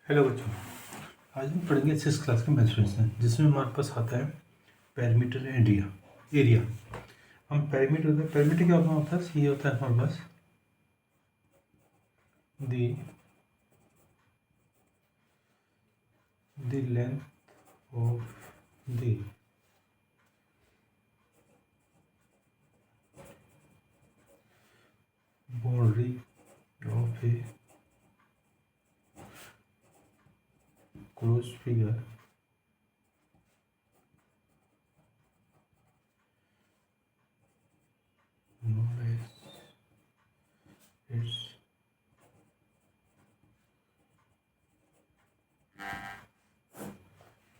Hello बच्चों, आज हम पढ़ेंगे 6 क्लास के मेंसुरेशन जिसमें हमारे पास आता है पैरामीटर एंड एरिया। हम पैरामीटर क्या होता है? ये होता है हमारे पास the length of the boundary of a close figure known as its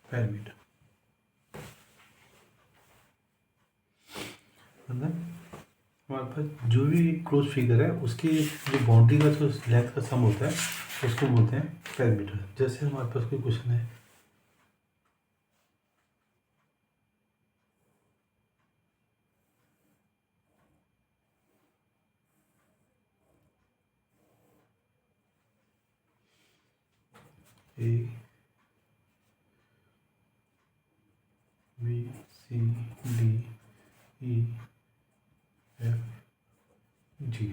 perimeter. मतलब हमारे पास जो भी क्लोज फिगर है उसकी जो बाउंड्री का जो लेंथ का सम होता है उसको बोलते हैं पैरामीटर। जैसे हमारे पास कोई क्वेश्चन है A B C D E F G.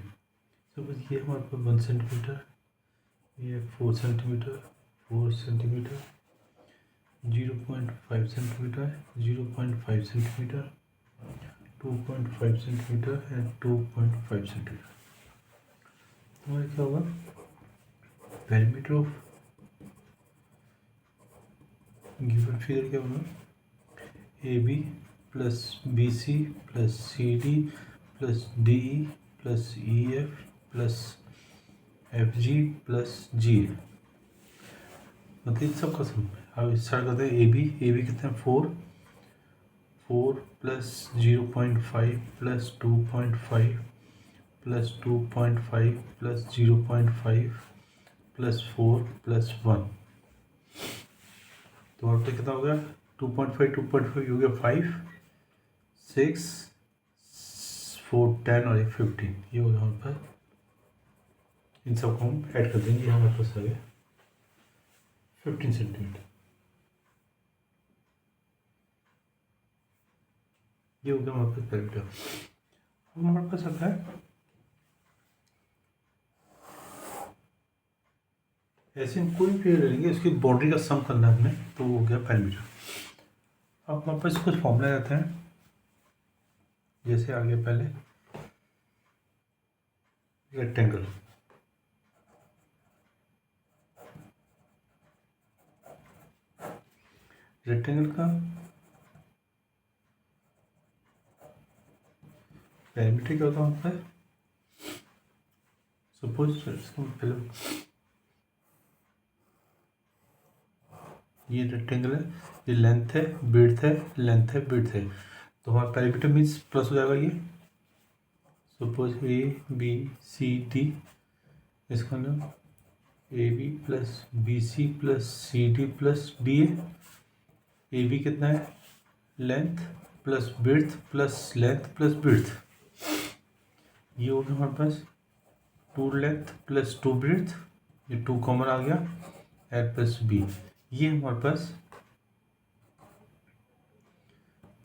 Suppose ये हमारे पास 1 सेंटीमीटर, ये 4 centimetre, 4 centimetre, 0.5 centimetre, 0.5 centimetre, 2.5 centimetre and 2.5 centimetre. हमारा क्या होगा? पैरामीटर ऑफ गिवन फिगर क्या होगा? A B plus B C plus C D plus D E plus E F plus F G plus G. मतलब सब का सम। अब स्टार्ट करते हैं ए बी कितना है? 4 plus 0.5 plus 2.5 plus 2.5 plus 0.5 plus 4 plus 1। तो वहाँ पे कितना हो गया? 2.5 हो गया 5, 6, 4, 10 और 15। ये हो गया हमारे पास। इन सबको हम ऐड कर देंगे। हमारे पास आ गया 15 सेंटीमीटर। ये हो गया हमारे पास पैरामीटर। हमारे पास आता है ऐसे हम कोई भी ले लेंगे, इसकी बाउंड्री का सम करना है हमें, तो वो हो गया पैरामीटर। अब हमारे पास कुछ फॉर्मूला रहते हैं। जैसे आगे पहले रेक्टेंगल, रेक्टेंगल का पैरामीटर क्या होता है? सपोज इसको पहले ये रेक्टेंगल है, ये लेंथ है, विड्थ है, लेंथ है, विड्थ है, तो हमारा पैरामीटर मीन्स प्लस हो जाएगा। ये suppose A B C D, इसका नाम A B plus B C plus C D plus D A B कितना है? Length plus width plus length plus width. ये हो गया हमारे पास 2 लेंथ प्लस 2 विड्थ, ये 2 कॉमन आ गया, एल प्लस बी। ये हमारे पास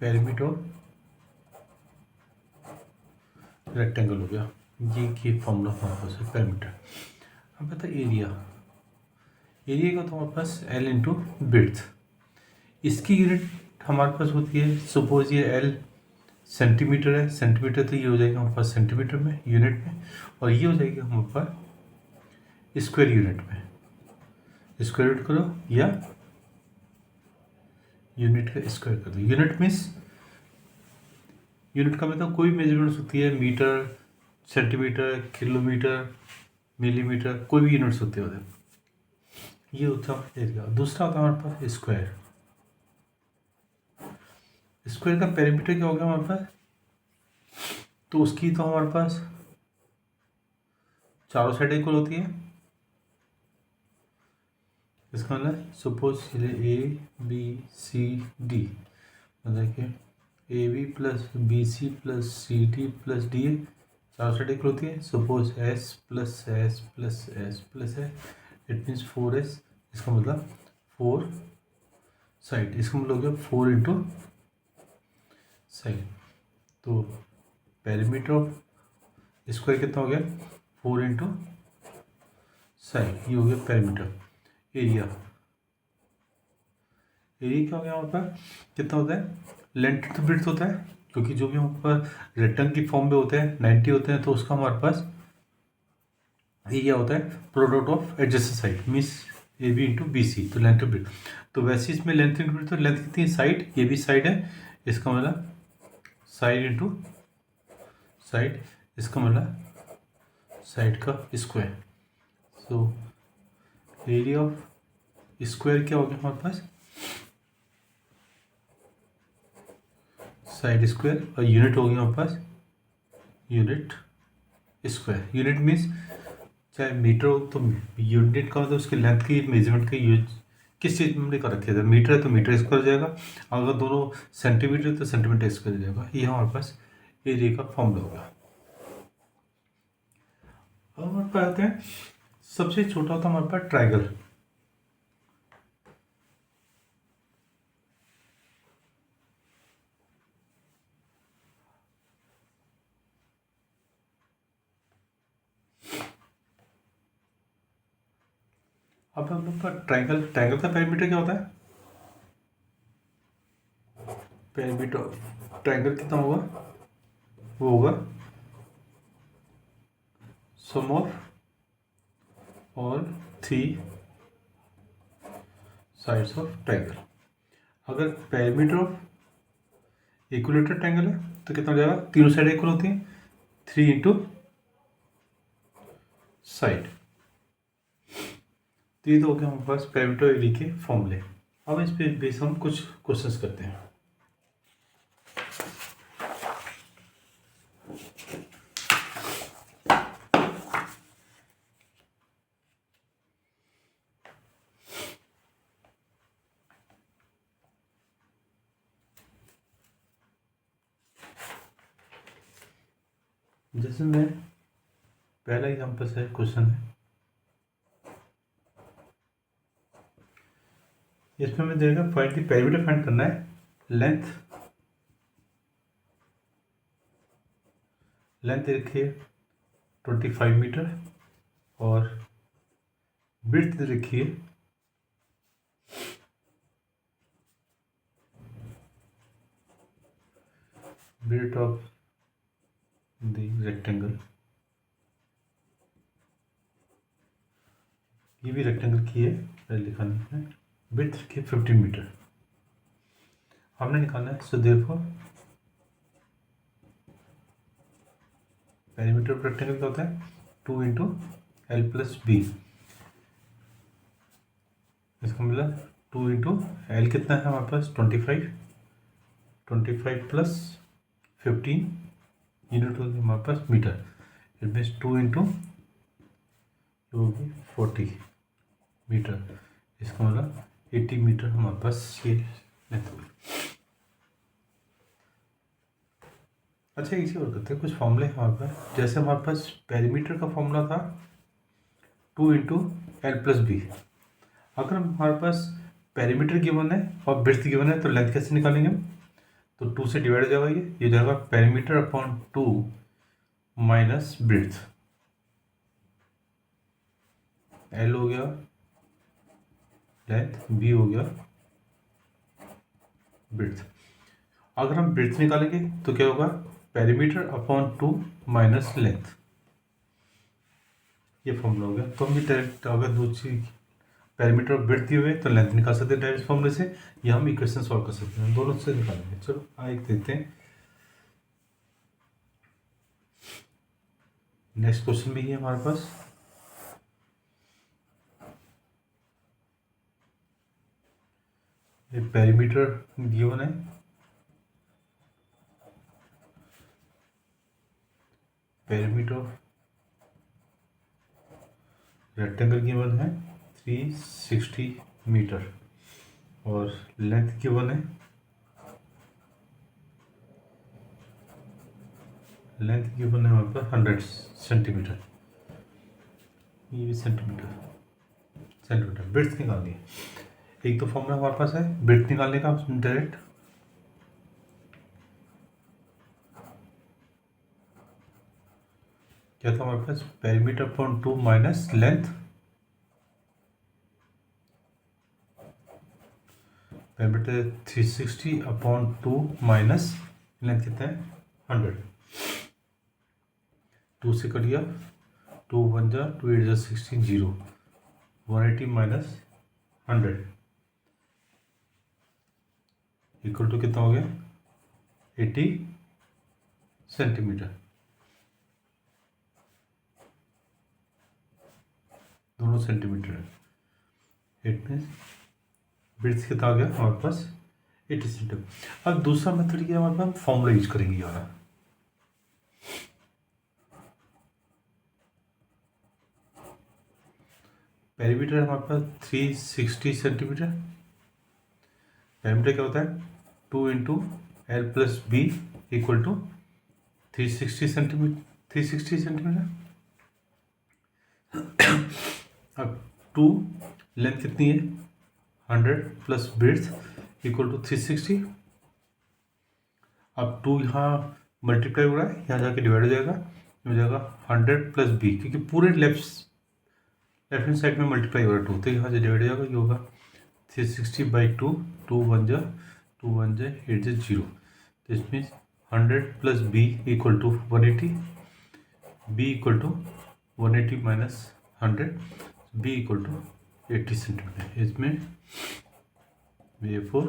पैरामीटर रेक्टेंगल हो गया। ये की फॉर्मूला हमारे पास है पैरामीटर। अब पता एरिया, एरिया का तो हमारे पास एल इंटू विड्थ। इसकी यूनिट हमारे पास होती है, सपोज ये एल सेंटीमीटर है, सेंटीमीटर तो ये हो जाएगा हमारे पास सेंटीमीटर में यूनिट में, और ये हो जाएगा हमारे पास स्क्वायर यूनिट में। स्क्वायर रूट करो या यूनिट का स्क्वायर कर दो। यूनिट मीन्स यूनिट का मतलब कोई मेजरमेंट्स होती है, मीटर, सेंटीमीटर, किलोमीटर, मिलीमीटर, कोई भी यूनिट्स होते हैं। ये होता है एरिया। दूसरा होता है हमारे पास स्क्वायर। स्क्वायर का पैरामीटर क्या होगा हमारे पास? तो उसकी तो हमारे पास चारों साइड इक्वल होती है। इसका मतलब suppose A B C D, मतलब कि A B plus B C plus C D plus D A चारों साइड इक्वल होती है। Suppose S plus S plus S plus S, it means 4s। इसका मतलब 4 साइड, इसका मतलब हो गया 4 इंटू साइड। तो पेरीमीटर ऑफ स्क्वायर कितना हो गया 4 इंटू साइड, ये हो गया पेरीमीटर। एरिया क्या हो गया वहाँ पर कितना होता है, लेंथ तो ब्रेड्थ होता है, क्योंकि जो भी वहाँ पर रेक्टेंगल की फॉर्म में होते हैं 90 होते हैं, तो उसका हमारे पास एरिया होता है product of adjacent side means A B into B C, तो लेंथ ब्रेड्थ। तो वैसे इसमें लेंथ इंटू ब्रेड्थ, तो लेंथ कितनी है साइड, ये भी साइड है, इसका मतलब साइड इंटू साइड, इसका मतलब साइड का square. So area of square क्या हो गया हमारे पास साइड स्क्वायर, और यूनिट हो गया हमारे पास यूनिट स्क्वायर। यूनिट मीन्स चाहे मीटर हो तो यूनिट का मतलब उसकी लेंथ की मेजरमेंट का यूज किस चीज़ में हमने कर रखे थे, मीटर है तो मीटर स्क्वायर हो जाएगा, अगर दोनों सेंटीमीटर है तो सेंटीमीटर स्क्वायर हो जाएगा। ये हमारे पास एरिया का फॉर्मूला होगा। अब हमारे पास आते हैं सबसे छोटा होता है हमारे पास ट्राइंगल। अब हम लोग का ट्राइंगल का पेरीमीटर क्या होता है, पेरीमीटर ट्राइंगल कितना होगा, वो होगा sum of all 3 sides of triangle. अगर पेरीमीटर ऑफ इक्विलेटरल ट्राइंगल है तो कितना हो जाएगा, तीनों साइड इक्वल होती हैं, 3 इंटू साइड। तो ये तो हो गया हमारे पास पेरीमीटर एरिया के फॉर्मूले। अब इस पे बेस हम कुछ क्वेश्चंस करते हैं। जैसे मैं पहला एग्जाम्पल से क्वेश्चन है, इसमें हमें देगा फाइंड द पेरीमीटर, फाइंड करना है लेंथ रखिए 25 मीटर और विड्थ रखिए 'ब्रेथ ऑफ द रेक्टेंगल', ये भी रेक्टेंगल की है, पहले लिखा नहीं है, विड्थ रखिए 15 मीटर हमने निकालना है। So therefore perimeter of rectangle क्या होता है 2 इंटू एल प्लस बी, इसका मतलब 2 इंटू एल कितना है हमारे पास 25 प्लस 15 यूनिट होगी हमारे पास मीटर, इट मीन्स 2 इंटू होगी 40 मीटर, इसका मतलब 80 मीटर हमारे पास ये लेंथ होगी। अच्छा इसी और करते हैं, कुछ फॉर्मूले हमारे पास, जैसे हमारे पास पेरीमीटर का फॉर्मूला था 2 इंटू एल प्लस बी। अगर हमारे पास पेरीमीटर गिवन है और ब्रेड्थ गिवन है तो लेंथ कैसे निकालेंगे हम, तो 2 से डिवाइड हो जाएगा, ये जाएगा perimeter upon 2 minus breadth, L हो गया लेंथ, बी हो गया ब्रेड्थ। अगर हम ब्रेड्थ निकालेंगे तो क्या होगा पेरीमीटर अपॉन 2 माइनस लेंथ, ये फॉर्मूला हो गया। तो हम भी डायरेक्ट अगर दो चीज पेरीमीटर और ब्रेड्थ दिए हुए तो लेंथ निकाल सकते हैं डायरेक्ट फॉर्मूले से, या हम इक्वेशन सॉल्व कर सकते हैं, दोनों से निकालेंगे। चलो आगे देखते हैं, नेक्स्ट क्वेश्चन भी है हमारे पास। ये पेरीमीटर गिवन है, पेरीमीटर रेक्टेंगल गिवन है 360 मीटर और लेंथ गिवन है, लेंथ गिवन है हमारे पास 100 सेंटीमीटर, ये भी सेंटीमीटर सेंटीमीटर। ब्रेड्थ निकालनी है, एक तो फॉर्मूला हमारे पास है ब्रेड्थ निकालने का डायरेक्ट, क्या था हमारे पास, perimeter upon 2 minus length, perimeter 360 upon 2 minus length कितना है 100, 2 से कट गया, 2 1 जा 2 8 जा 16 0, 180 माइनस 100 इक्वल टू कितना हो गया 80 सेंटीमीटर। दोनों सेंटीमीटर है, इट मीन्स ब्रेड्थ कितना आ गया हमारे पास 80 सेंटीमीटर। अब दूसरा मेथड क्या हमारे पास, फॉर्मूला यूज करेंगे यार, पेरीमीटर हमारे पास 360 सेंटीमीटर, पेरीमीटर क्या होता है 2 into L plus B equal to 360 centimetre, 360 centimetre. अब 2 लेंथ कितनी है 100 प्लस ब्रेड्थ इक्वल टू 360। अब 2 यहाँ मल्टीप्लाई हो रहा है, यहाँ जाके डिवाइड हो जाएगा 100 प्लस बी, क्योंकि पूरे लेफ्ट हैंड साइड में मल्टीप्लाई हो रहा है 2, तो यहाँ से डिवाइड हो जाएगा, ये होगा 360/2, 2 1 जा 8 जा 0, तो इसमें 100 plus B equal to 180, B equal to 180 minus 100, B equal to 80 centimetre. इसमें therefore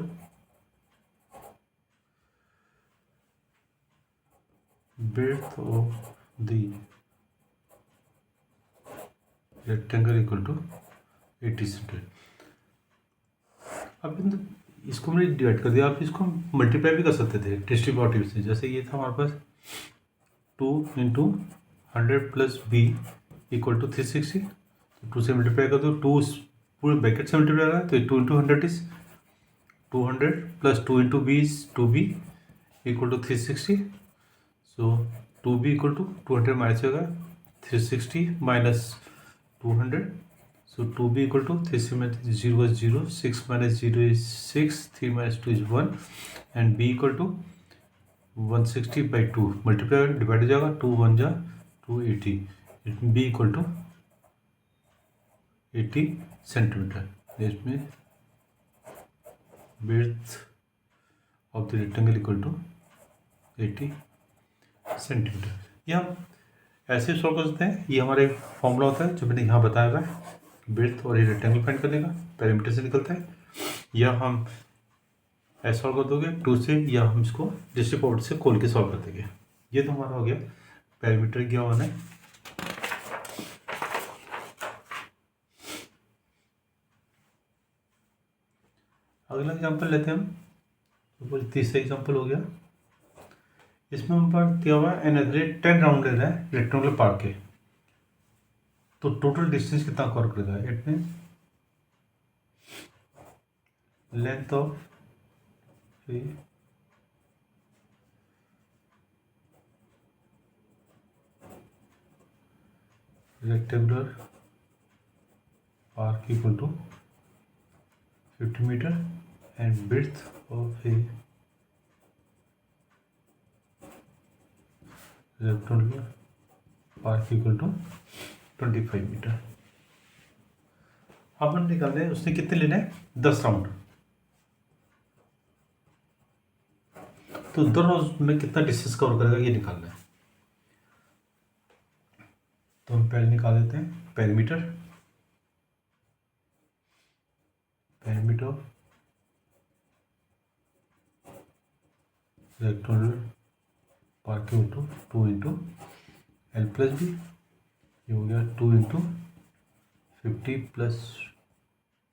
breadth of the rectangle equal to 80 centimetre. अब इसको मैंने डिवाइड कर दिया, आप इसको मल्टीप्लाई भी कर सकते थे डिस्ट्रीब्यूटिव से, जैसे ये था हमारे पास 2 into 100 plus B equal to 360, तो 2 से मल्टीप्लाई कर दो, 2 पूरे ब्रैकेट से मल्टीप्लाई करा, तो 2 into 100 is 200 plus 2 into B is 2b equal to 360, so 2b equal to 200 minus होगा 360 minus 200, so 2b equal to 3 minus 0 is 0, 6 minus 0 is 6, 3 minus 2 is 1, and b equal to 160/2 multiply divide हो जाएगा, 2 1 जा 280, b equal to 80 centimetre. इसमें breadth of the rectangle equal to 80 centimetre. ये हम ऐसे solve कर सकते हैं, ये हमारा एक फॉर्मूला होता है जो मैंने यहाँ बताया हुआ है, ब्रेड्थ और ये रेक्टेंगल फाइंड करने का, पेरीमीटर से निकलता है, या हम ऐसे सॉल्व कर दोगे 2 से, या हम इसको डिस्ट्रीब्यूटिव से खोल के सॉल्व कर देंगे। ये तो हमारा हो गया पेरीमीटर क्या होना है। अगला एग्जांपल लेते हैं हम, तो तीसरा एग्जांपल हो गया, इसमें हम पर दिया हुआ है एन 10 राउंड ले रहा है रेक्टेंगुलर पार्क के, तो टोटल डिस्टेंस कितना कवर करेगा, it mean length of rectangular park equal to 50 metre and breadth of a rectangular park equal to 25 metre. अब हम निकालने हैं, उसने कितने लेने हैं 10 राउंड, तो 2 राउंड में कितना डिस्टेंस कवर करेगा ये निकालना है। तो हम पहले निकाल देते हैं perimeter, perimeter rectangular park equal to 2 into L plus B, ये हो गया 2 इंटू 50 प्लस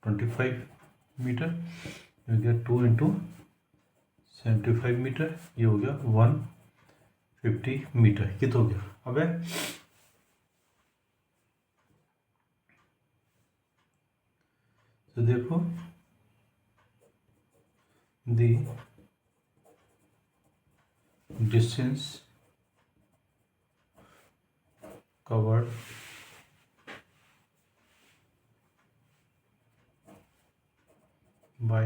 25 मीटर, ये हो गया 2 इंटू 75 मीटर, ये हो गया 150 मीटर, कितना हो गया। अब है तो देखो the distance covered by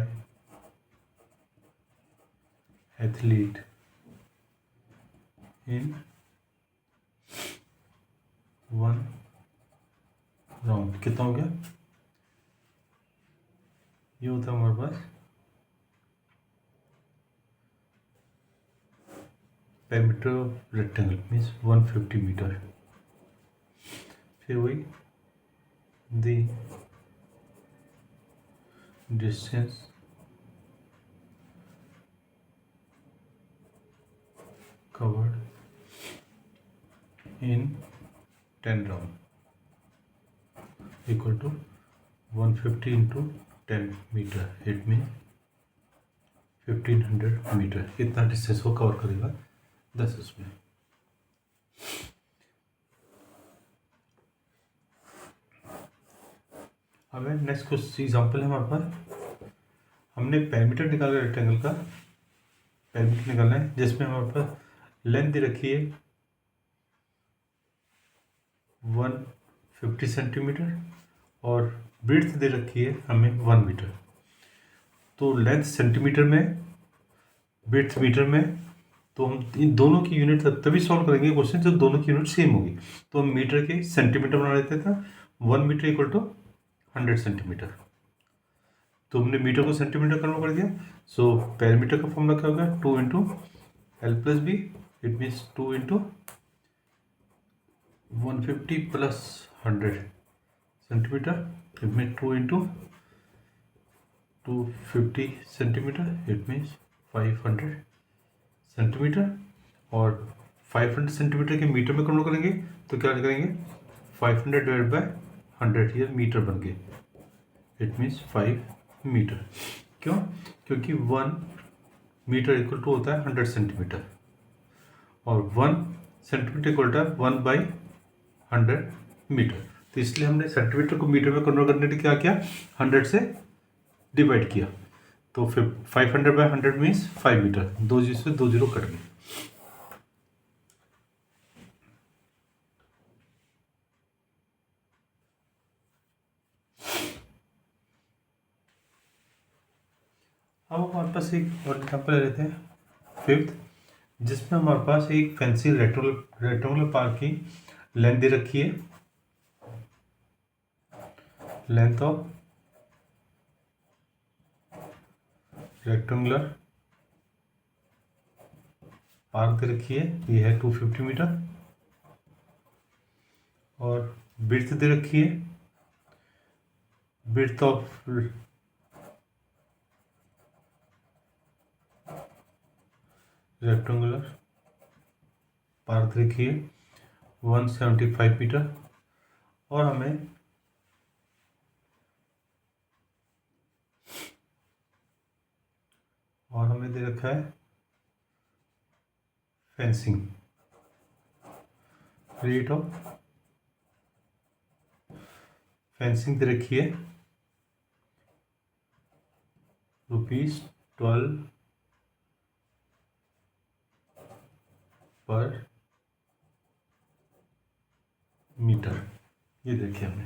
athlete in one round. कितना हो गया? ये होता है हमारे पास perimeter of rectangle means 150 metre. फिर वही the distance covered in 10 round equal to 150 into 10 metre. It mean 1500 metre. इतना डिस्टेंस वो कवर करेगा 10 उसमें। अब नेक्स्ट क्वेश्चन एग्जाम्पल है हमारे पास। हमने पेरीमीटर निकाला रेक्टेंगल का, पेरीमीटर निकालना है जिसमें हमारे पास लेंथ दे रखी है 150 सेंटीमीटर और ब्रीड्थ दे रखी है हमें 1 मीटर। तो लेंथ सेंटीमीटर में, ब्रीड्थ मीटर में, तो हम इन दोनों की यूनिट तभी सॉल्व करेंगे क्वेश्चन जब दोनों की यूनिट सेम होगी। तो हम मीटर के सेंटीमीटर बना लेते थे। 1 मीटर इक्वल टू 100 सेंटीमीटर। तो हमने मीटर को सेंटीमीटर कन्वर्ट कर दिया। सो पेरीमीटर का फॉर्मूला क्या होगा? 2 into L plus B. It means 2 into 150 plus 100 centimetre. It means 2 into 250 centimetre. It means 500 centimetre. और 500 सेंटीमीटर के मीटर में कन्वर्ट करेंगे तो क्या करेंगे? 500 डिवाइड बाय 100, ये मीटर बन गए। It means 5 metre. क्यों? क्योंकि 1 मीटर इक्वल टू होता है 100 सेंटीमीटर और 1 सेंटीमीटर इक्वल टू 1/100 मीटर। तो इसलिए हमने सेंटीमीटर को मीटर में कन्वर्ट करने के लिए क्या किया? 100 से डिवाइड किया। तो फिर 500/100 मीन्स 5 मीटर। 2 जीरो से 2 जीरो कट गए। अब हमारे पास एक और एग्जाम्पल ले लेते हैं, 5th, जिसमें हमारे पास एक फैंसी रेक्टेंगुलर पार्क की लेंथ दे रखी है। लेंथ ऑफ रेक्टेंगुलर पार्क दे रखी है, ये है 250 मीटर। और विड्थ दे रखी है, विड्थ ऑफ रेक्टेंगुलर पार्क दे रखी है 175 मीटर। और हमें दे रखा है फेंसिंग, रेट ऑफ फेंसिंग दे रखी है ₹12 पर मीटर। ये देखिए हमने।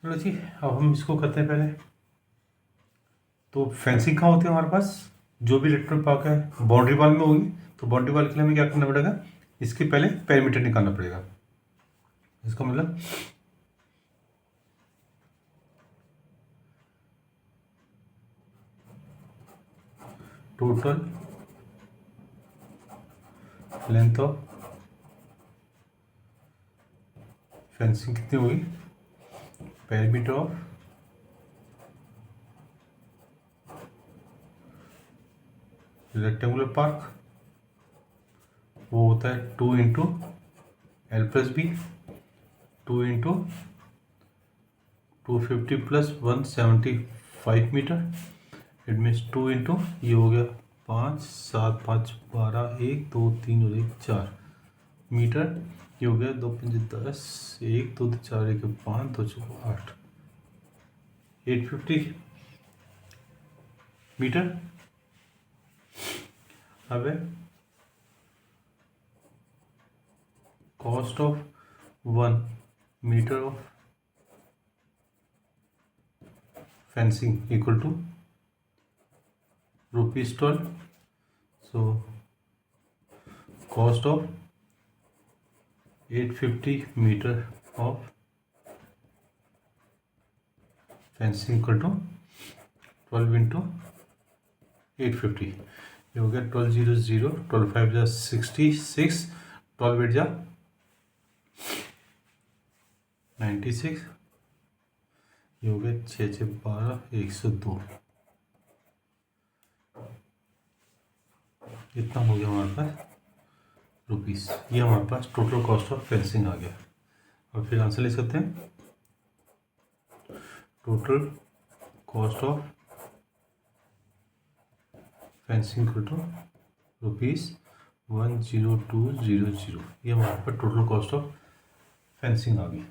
चलो जी, अब हम इसको करते हैं पहले। तो फेंसिंग कहाँ होती है हमारे पास? जो भी रेक्टेंगुलर पार्क है बाउंड्री वॉल में होगी। तो बाउंड्री वॉल के लिए हमें क्या करना पड़ेगा? इसके पहले पेरीमीटर निकालना पड़ेगा। इसका मतलब टोटल लेंथ ऑफ फेंसिंग कितनी होगी? पेरीमीटर ऑफ रेक्टेंगुलर पार्क वो होता है 2 into L plus B, 2 into 250 plus 175 metre. It means 2 into ये हो गया 5, 7, 5, 12, 1, 2, 3 और 1, 4 मीटर। ये हो गया 2, 5, 10, 1, 2, 4, 1, 5, 2, 4, 8, 850 मीटर। अब cost of 1 metre of fencing equal to rupees 12. So cost of 850 meter of fencing equal to 12 into 850. ये हो गया 12 0 0, 12 5 जा 66, 12 8 जा 96, ये हो गया 6 6 12 102। इतना हो गया हमारे पास रुपीस। ये हमारे पास टोटल कॉस्ट ऑफ फेंसिंग आ गया। अब फिर आंसर ले सकते हैं। Total cost of fencing equal to ₹10200। ये हमारे पास टोटल कॉस्ट ऑफ फेंसिंग आ गई।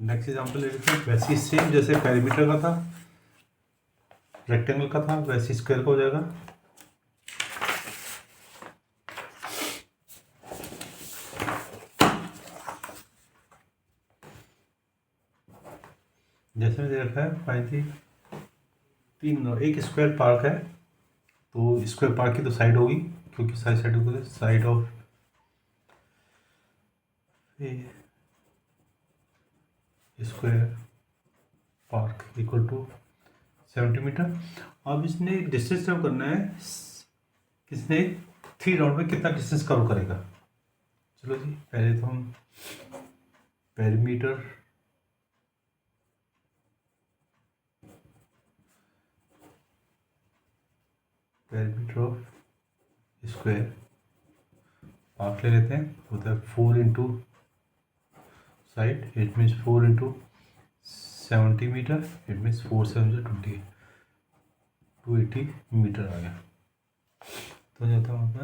नेक्स्ट एग्जाम्पल ले लेते हैं। वैसे ही सेम जैसे पेरीमीटर का था, रेक्टेंगल का था, वैसे स्क्वायर का हो जाएगा। जैसे मैंने रखा है फाइनली एक स्क्वायर पार्क है, तो स्क्वायर पार्क की तो साइड होगी, क्योंकि साइड होगी side of square park equal to 70 metre. अब इसने डिस्टेंस कवर करना है, किसने 3 राउंड में कितना डिस्टेंस कवर करेगा। चलो जी, पहले तो हम पेरीमीटर ऑफ स्क्वायर पार्क ले लेते हैं। होता है 4 into side, it means 4 into 70 metre, it means 4 7 20, 280 metre आ गया। तो जाता हूँ अपना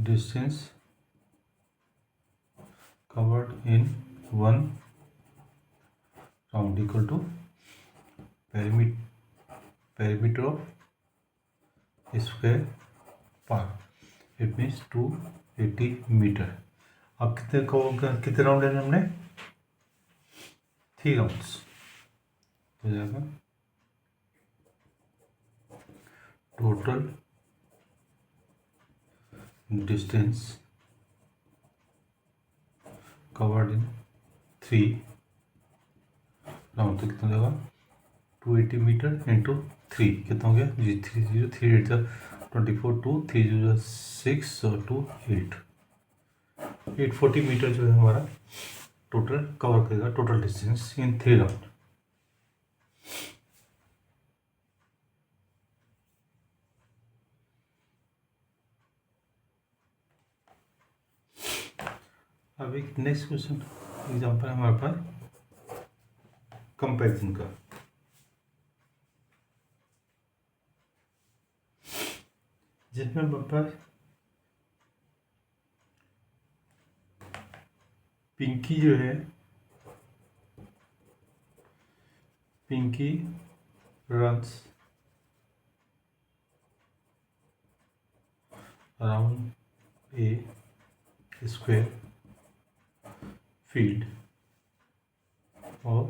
distance covered in 1 round equal to perimeter of square park, it means 280 metre. अब कितने राउंड लेने हमने 3 राउंड्स हो जाएगा। Total distance covered in 3 round, तो कितना हो जाएगा 280 मीटर इंटू 3, कितना हो गया जी 30 3 8 24 2 3 0 6 और 2 840 मीटर जो है हमारा टोटल कवर करेगा, टोटल डिस्टेंस इन 3 राउंड। अब एक नेक्स्ट क्वेश्चन एग्जांपल है हमारे पास कंपैरिजन का। जिसमें हमारे पास पिंकी जो है, Pinky runs around a square field of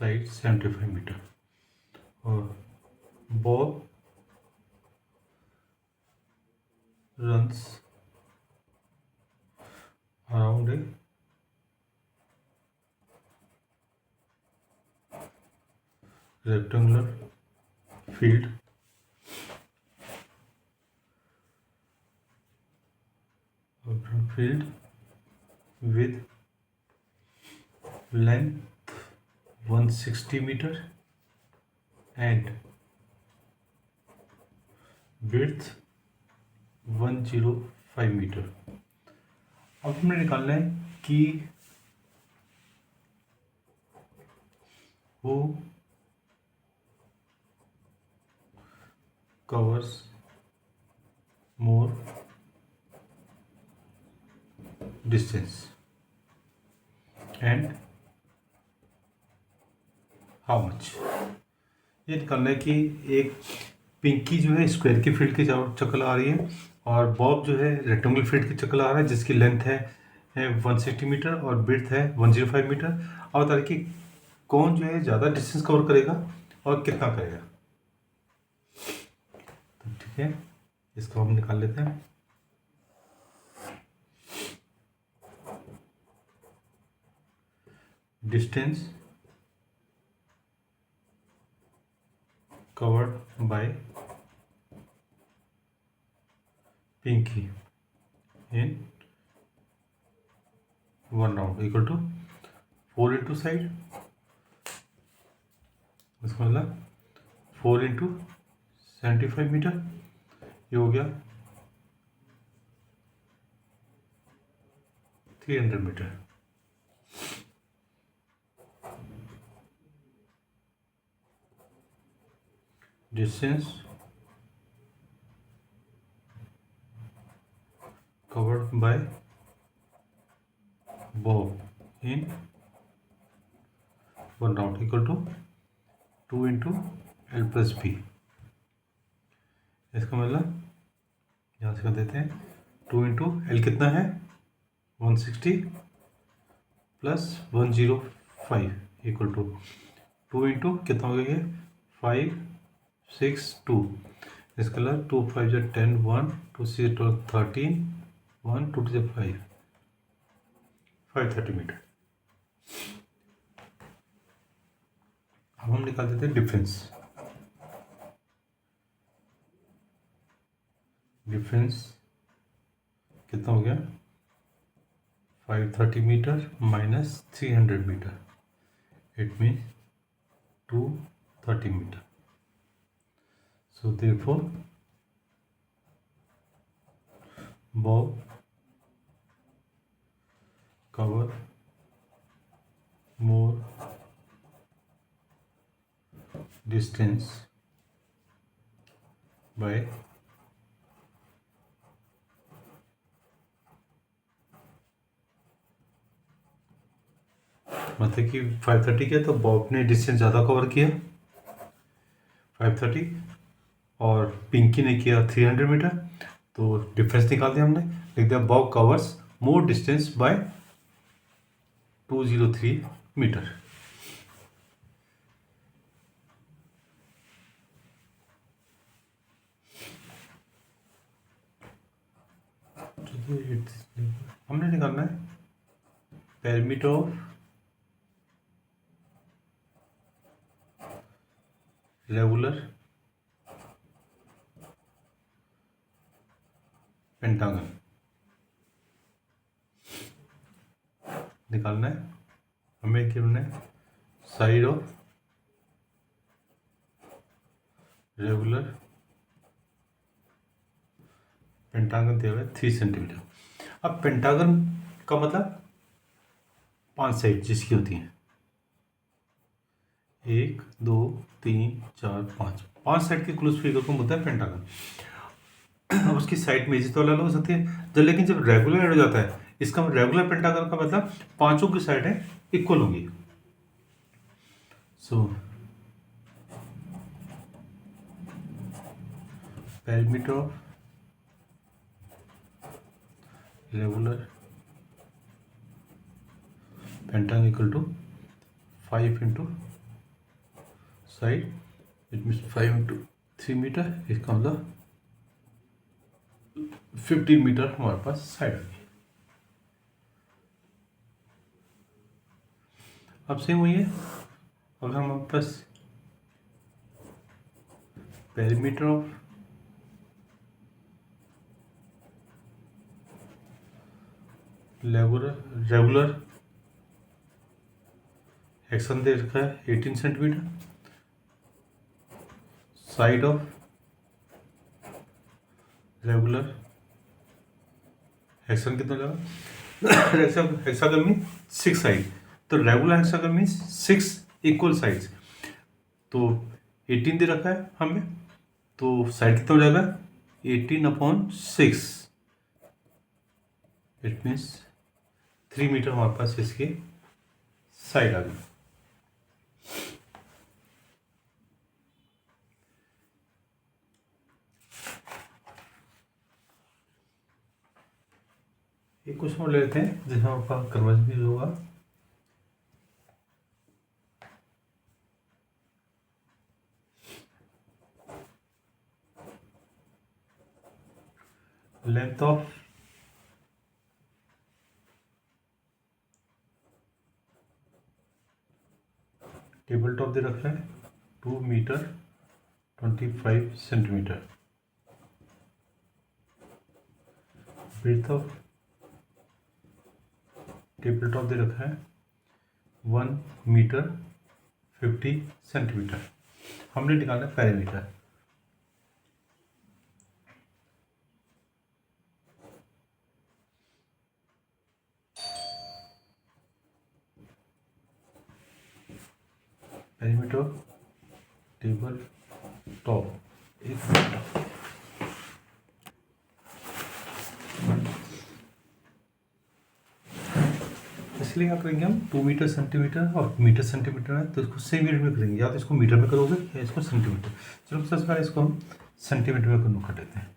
side 75 metre, और Bob runs around a rectangular field with length 160 meter and width 105 metre. अब हमने निकालना है कि वो covers more distance and how much. ये निकालना है कि एक पिंकी जो है स्क्वायर की फील्ड के चक्कर लगा रही है और बॉब जो है रेक्टेंगुलर फील्ड की चक्कर लगा रहा है जिसकी लेंथ है 160 मीटर और विड्थ है 105 मीटर। और बता रही कि कौन जो है ज़्यादा डिस्टेंस कवर करेगा और कितना करेगा। तो ठीक है, इसको हम निकाल लेते हैं। Distance covered by Pinky in 1 round equal to 4 into side, इसका मतलब 4 इंटू 75 मीटर, ये हो गया 300 metre. Distance covered by bob in 1 round equal to 2 into L plus B। इसका मतलब यहाँ से कर देते हैं 2 इंटू एल कितना है 160 प्लस 105 इक्वल टू 2 इंटू कितना हो गया 562। इसका मतलब 2 5 जो 10 1 2 6 13 1 2 से 530 मीटर। अब हम निकाल देते हैं डिफरेंस। डिफरेंस कितना हो गया 530 metre minus 300 metre, it mean 230 metre. So therefore Bob cover more distance by मतलब कि 530 किया तो बॉब ने डिस्टेंस ज़्यादा कवर किया 530 और पिंकी ने किया 300 मीटर। तो डिफरेंस निकाल दिया हमने, लिख दिया Bob covers more distance by 203 metre. हमने निकालना है पेरीमीटर ऑफ रेगुलर पेंटागन निकालना है हमें। क्या है साइड ऑफ रेगुलर पेंटागन दिया हुआ है 3 सेंटीमीटर। अब पेंटागन का मतलब 5 साइड जिसकी होती हैं 1 2 3 4 5 साइड के क्लोज फिगर को बोलता है पेंटागन। अब उसकी साइड में तो अलग हो सकती है जब, लेकिन जब रेगुलर ऐड हो जाता है इसका रेगुलर पेंटागन का मतलब पांचों की साइडें इक्वल होंगी। So perimeter of regular pentagon equal to 5 into side, it means 5 into 3 metre, इसका मतलब 15 मीटर हमारे पास साइड होगी। अब सेम वही है, अगर हमारे पास पेरीमीटर ऑफ रेगुलर हेक्सागन दे रखा है 18 centimetre, side of regular hexagon कितना लगा हेक्सागन मीन 6 साइड, तो regular hexagon means 6 equal sides. तो 18 दे रखा है हमें, तो साइड कितना हो जाएगा 18/6, इट मीन्स 3 मीटर हमारे पास इसकी साइड आ गई। एक क्वेश्चन और ले लेते हैं जिसमें आपका कन्वर्स भी होगा। लेंथ ऑफ टेबल टॉप दे रखा है 2 metre 25 centimetre. Width of table top दे रखा है 1 मीटर 50 सेंटीमीटर। हमने निकाला perimeter. Perimeter table top 1 metre. इसलिए क्या करेंगे हम 2 मीटर सेंटीमीटर और मीटर सेंटीमीटर है तो इसको सेम यूनिट में करेंगे, या तो इसको मीटर में करोगे या इसको सेंटीमीटर। चलो सबसे पहले इसको हम सेंटीमीटर में कन्वर्ट कर देते हैं।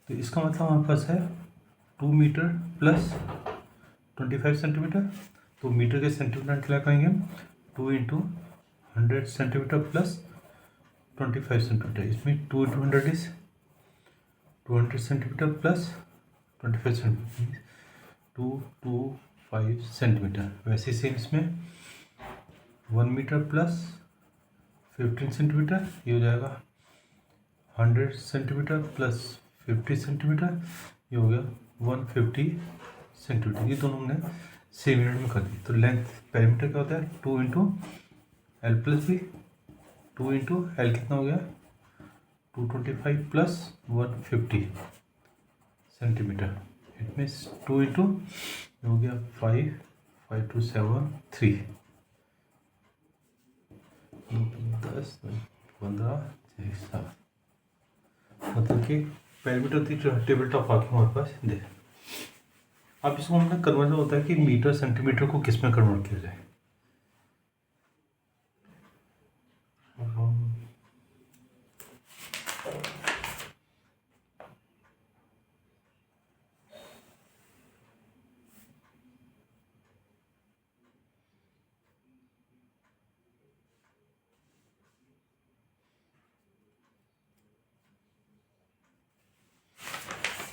तो इसका मतलब हमारे पास है 2 मीटर प्लस 25 सेंटीमीटर। तो मीटर के सेंटीमीटर क्या करेंगे हम 2 इंटू 100 सेंटीमीटर प्लस 25 सेंटीमीटर। इसमें 2 into 100 is 200 centimetre plus 25 centimetre 225 centimetre. वैसे सेम इसमें 1 मीटर प्लस 15 सेंटीमीटर, ये हो जाएगा 100 सेंटीमीटर प्लस 50 सेंटीमीटर, ये हो गया 150 सेंटीमीटर। ये दोनों हमने सेम यूनिट में कर दी। तो लेंथ पैरामीटर क्या होता है 2 into L plus B. 2 into L कितना हो गया 225 plus 150 centimetre. It means 2 into हो गया 5 5 2 7 3 10 15 6 7। मतलब कि पैरामीटर थी टेबल टॉप आके हमारे पास दे। अब इसको हमने कन्वर्जन होता है कि मीटर सेंटीमीटर को किस में कन्वर्ट किया जाए।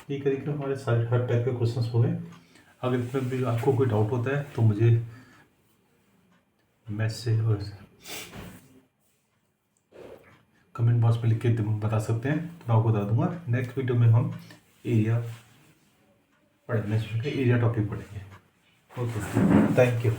ये करेंगे हमारे सारे हर टाइप के क्वेश्चंस हो गए। अगर इसमें भी आपको कोई डाउट होता है तो मुझे मैसेज और कमेंट बॉक्स में लिख के बता सकते हैं, तो मैं आपको बता दूंगा। नेक्स्ट वीडियो में हम एरिया पढ़ेंगे, एरिया टॉपिक पढ़ेंगे। Okay, thank you.